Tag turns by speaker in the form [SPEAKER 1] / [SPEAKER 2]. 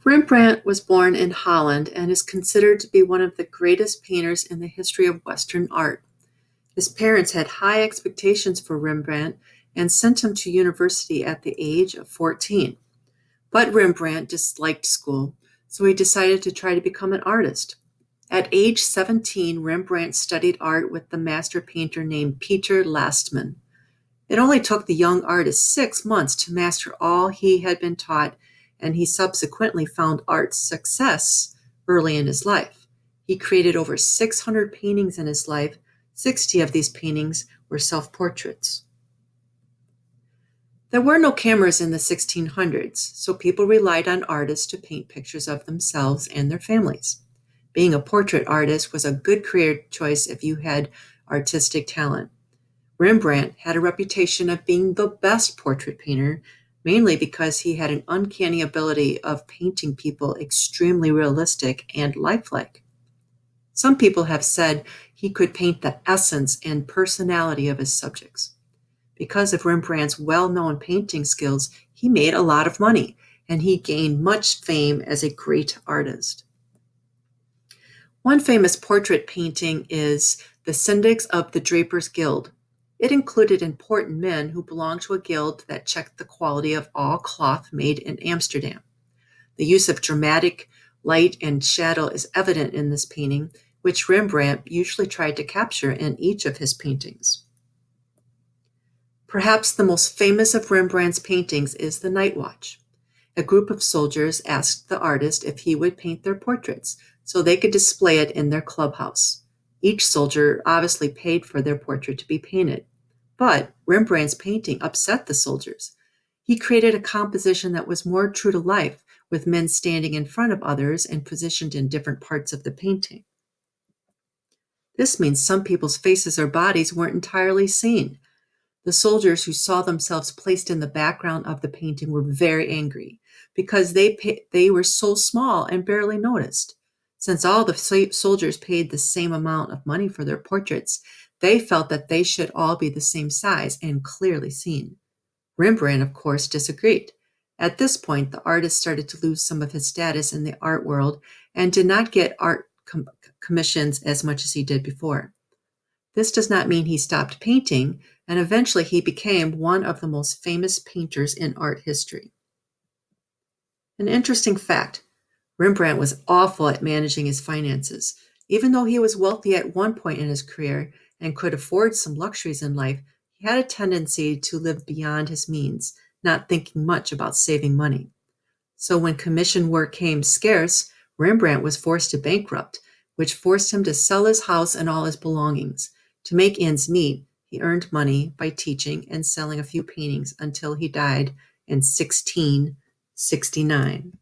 [SPEAKER 1] Rembrandt was born in Holland and is considered to be one of the greatest painters in the history of Western art. His parents had high expectations for Rembrandt and sent him to university at the age of 14. But Rembrandt disliked school, so he decided to try to become an artist. At age 17, Rembrandt studied art with the master painter named Peter Lastman. It only took the young artist 6 months to master all he had been taught, and he subsequently found art success early in his life. He created over 600 paintings in his life. 60 of these paintings were self-portraits. There were no cameras in the 1600s, so people relied on artists to paint pictures of themselves and their families. Being a portrait artist was a good career choice if you had artistic talent. Rembrandt had a reputation of being the best portrait painter, mainly because he had an uncanny ability of painting people extremely realistic and lifelike. Some people have said he could paint the essence and personality of his subjects. Because of Rembrandt's well-known painting skills, he made a lot of money, and he gained much fame as a great artist. One famous portrait painting is The Syndics of the Drapers' Guild. It included important men who belonged to a guild that checked the quality of all cloth made in Amsterdam. The use of dramatic light and shadow is evident in this painting, which Rembrandt usually tried to capture in each of his paintings. Perhaps the most famous of Rembrandt's paintings is The Night Watch. A group of soldiers asked the artist if he would paint their portraits so they could display it in their clubhouse. Each soldier obviously paid for their portrait to be painted, but Rembrandt's painting upset the soldiers. He created a composition that was more true to life, with men standing in front of others and positioned in different parts of the painting. This means some people's faces or bodies weren't entirely seen. The soldiers who saw themselves placed in the background of the painting were very angry because they were so small and barely noticed. Since all the soldiers paid the same amount of money for their portraits, they felt that they should all be the same size and clearly seen. Rembrandt, of course, disagreed. At this point, the artist started to lose some of his status in the art world and did not get art commissions as much as he did before. This does not mean he stopped painting, and eventually he became one of the most famous painters in art history. An interesting fact: Rembrandt was awful at managing his finances. Even though he was wealthy at one point in his career and could afford some luxuries in life, he had a tendency to live beyond his means, not thinking much about saving money. So when commission work came scarce, Rembrandt was forced to bankrupt, which forced him to sell his house and all his belongings. To make ends meet, he earned money by teaching and selling a few paintings until he died in 1669.